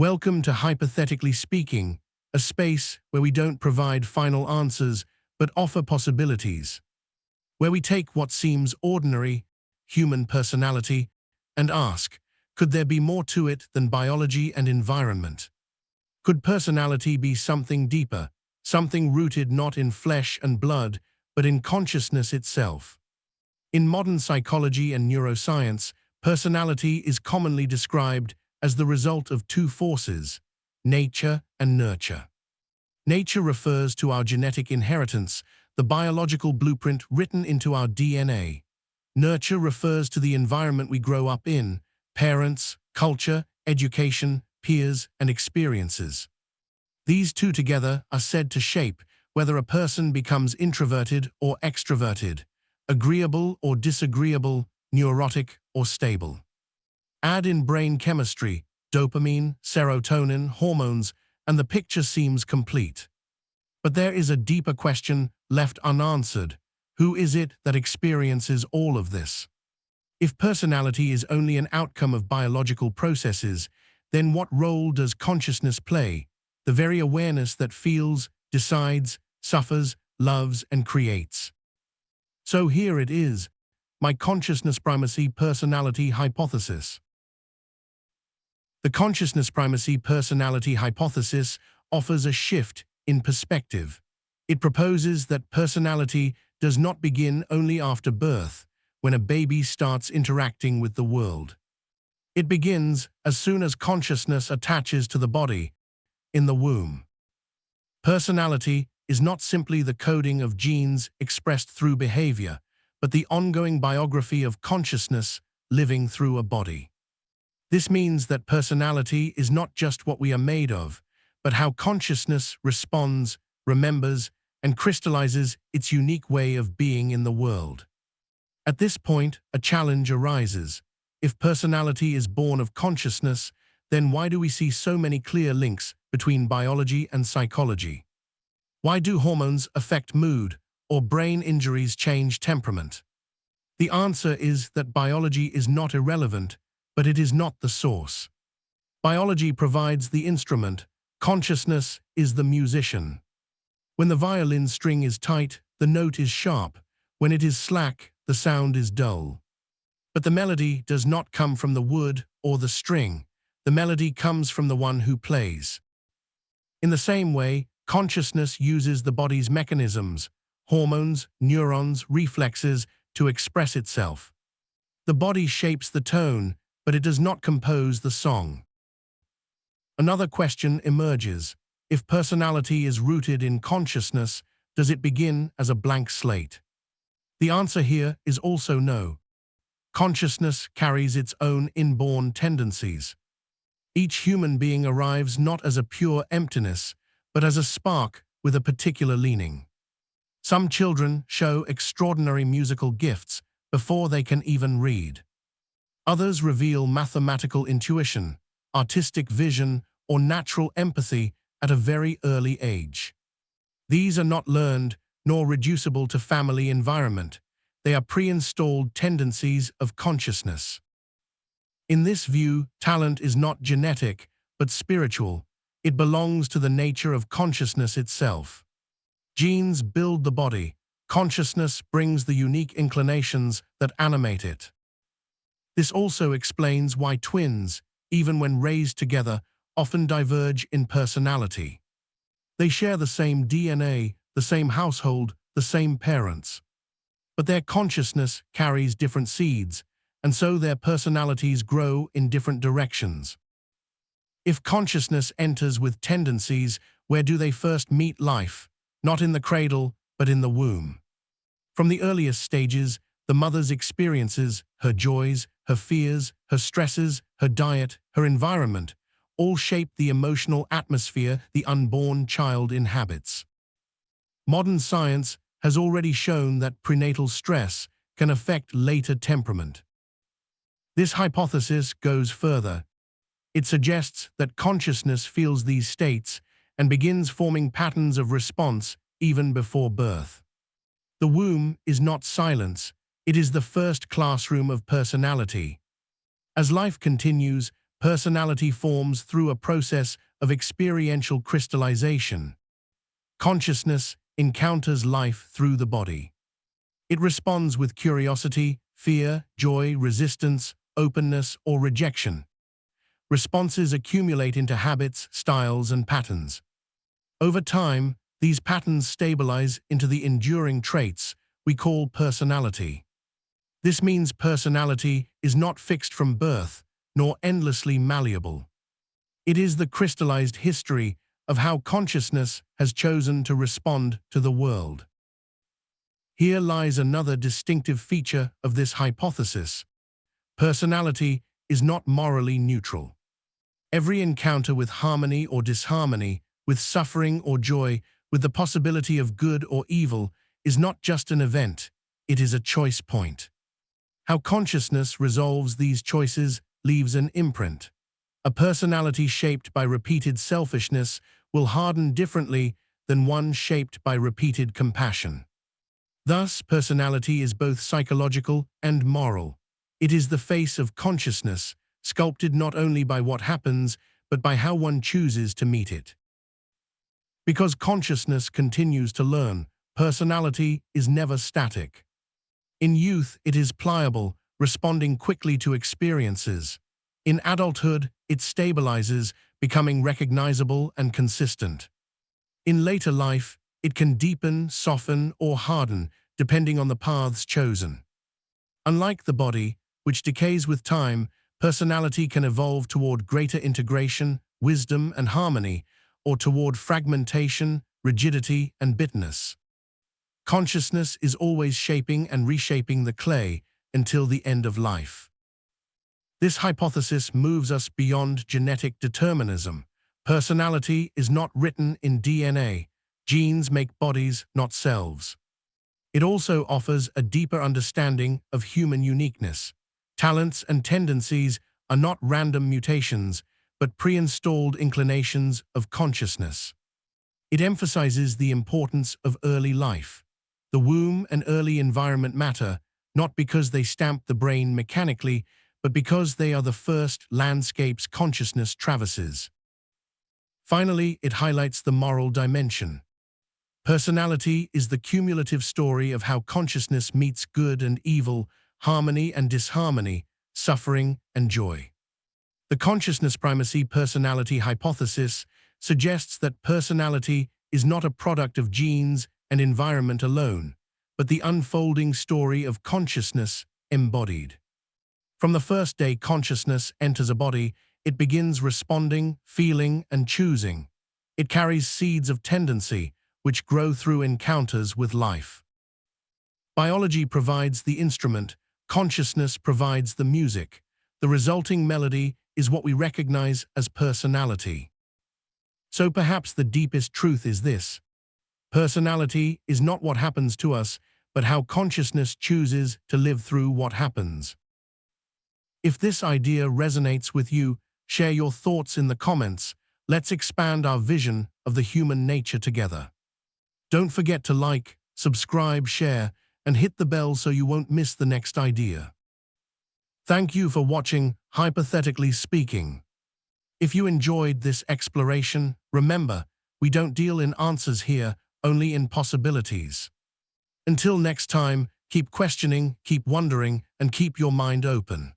Welcome to Hypothetically Speaking, a space where we don't provide final answers but offer possibilities, where we take what seems ordinary, human personality, and ask, could there be more to it than biology and environment? Could personality be something deeper, something rooted not in flesh and blood, but in consciousness itself? In modern psychology and neuroscience, personality is commonly described as the result of two forces, nature and nurture. Nature refers to our genetic inheritance, the biological blueprint written into our DNA. Nurture refers to the environment we grow up in, parents, culture, education, peers, and experiences. These two together are said to shape whether a person becomes introverted or extroverted, agreeable or disagreeable, neurotic or stable. Add in brain chemistry, dopamine, serotonin, hormones, and the picture seems complete. But there is a deeper question left unanswered. Who is it that experiences all of this? If personality is only an outcome of biological processes, then what role does consciousness play, the very awareness that feels, decides, suffers, loves, and creates? So here it is, my consciousness-primacy personality hypothesis. The consciousness-primacy personality hypothesis offers a shift in perspective. It proposes that personality does not begin only after birth, when a baby starts interacting with the world. It begins as soon as consciousness attaches to the body, in the womb. Personality is not simply the coding of genes expressed through behavior, but the ongoing biography of consciousness living through a body. This means that personality is not just what we are made of, but how consciousness responds, remembers, and crystallizes its unique way of being in the world. At this point, a challenge arises. If personality is born of consciousness, then why do we see so many clear links between biology and psychology? Why do hormones affect mood, or brain injuries change temperament? The answer is that biology is not irrelevant, but it is not the source. Biology provides the instrument, consciousness is the musician. When the violin string is tight, the note is sharp. When it is slack, the sound is dull. But the melody does not come from the wood or the string. The melody comes from the one who plays. In the same way, consciousness uses the body's mechanisms, hormones, neurons, reflexes, to express itself. The body shapes the tone, but it does not compose the song. Another question emerges. If personality is rooted in consciousness, does it begin as a blank slate? The answer here is also no. Consciousness carries its own inborn tendencies. Each human being arrives not as a pure emptiness, but as a spark with a particular leaning. Some children show extraordinary musical gifts before they can even read. Others reveal mathematical intuition, artistic vision, or natural empathy at a very early age. These are not learned nor reducible to family environment. They are pre-installed tendencies of consciousness. In this view, talent is not genetic, but spiritual. It belongs to the nature of consciousness itself. Genes build the body. Consciousness brings the unique inclinations that animate it. This also explains why twins, even when raised together, often diverge in personality. They share the same DNA, the same household, the same parents. But their consciousness carries different seeds, and so their personalities grow in different directions. If consciousness enters with tendencies, where do they first meet life? Not in the cradle, but in the womb. From the earliest stages, the mother's experiences, her joys, her fears, her stresses, her diet, her environment, all shape the emotional atmosphere the unborn child inhabits. Modern science has already shown that prenatal stress can affect later temperament. This hypothesis goes further. It suggests that consciousness feels these states and begins forming patterns of response even before birth. The womb is not silence, it is the first classroom of personality. As life continues, personality forms through a process of experiential crystallization. Consciousness encounters life through the body. It responds with curiosity, fear, joy, resistance, openness, or rejection. Responses accumulate into habits, styles, and patterns. Over time, these patterns stabilize into the enduring traits we call personality. This means personality is not fixed from birth, nor endlessly malleable. It is the crystallized history of how consciousness has chosen to respond to the world. Here lies another distinctive feature of this hypothesis. Personality is not morally neutral. Every encounter with harmony or disharmony, with suffering or joy, with the possibility of good or evil, is not just an event, it is a choice point. How consciousness resolves these choices leaves an imprint. A personality shaped by repeated selfishness will harden differently than one shaped by repeated compassion. Thus, personality is both psychological and moral. It is the face of consciousness, sculpted not only by what happens, but by how one chooses to meet it. Because consciousness continues to learn, personality is never static. In youth, it is pliable, responding quickly to experiences. In adulthood, it stabilizes, becoming recognizable and consistent. In later life, it can deepen, soften, or harden, depending on the paths chosen. Unlike the body, which decays with time, personality can evolve toward greater integration, wisdom, and harmony, or toward fragmentation, rigidity, and bitterness. Consciousness is always shaping and reshaping the clay until the end of life. This hypothesis moves us beyond genetic determinism. Personality is not written in DNA. Genes make bodies, not selves. It also offers a deeper understanding of human uniqueness. Talents and tendencies are not random mutations, but pre-installed inclinations of consciousness. It emphasizes the importance of early life. The womb and early environment matter, not because they stamp the brain mechanically, but because they are the first landscapes consciousness traverses. Finally, it highlights the moral dimension. Personality is the cumulative story of how consciousness meets good and evil, harmony and disharmony, suffering and joy. The consciousness-primacy personality hypothesis suggests that personality is not a product of genes and environment alone, but the unfolding story of consciousness embodied. From the first day consciousness enters a body, it begins responding, feeling, and choosing. It carries seeds of tendency, which grow through encounters with life. Biology provides the instrument, consciousness provides the music. The resulting melody is what we recognize as personality. So perhaps the deepest truth is this: personality is not what happens to us, but how consciousness chooses to live through what happens. If this idea resonates with you, share your thoughts in the comments. Let's expand our vision of the human nature together. Don't forget to like, subscribe, share, and hit the bell so you won't miss the next idea. Thank you for watching Hypothetically Speaking. If you enjoyed this exploration, remember, we don't deal in answers here, only in possibilities. Until next time, keep questioning, keep wondering, and keep your mind open.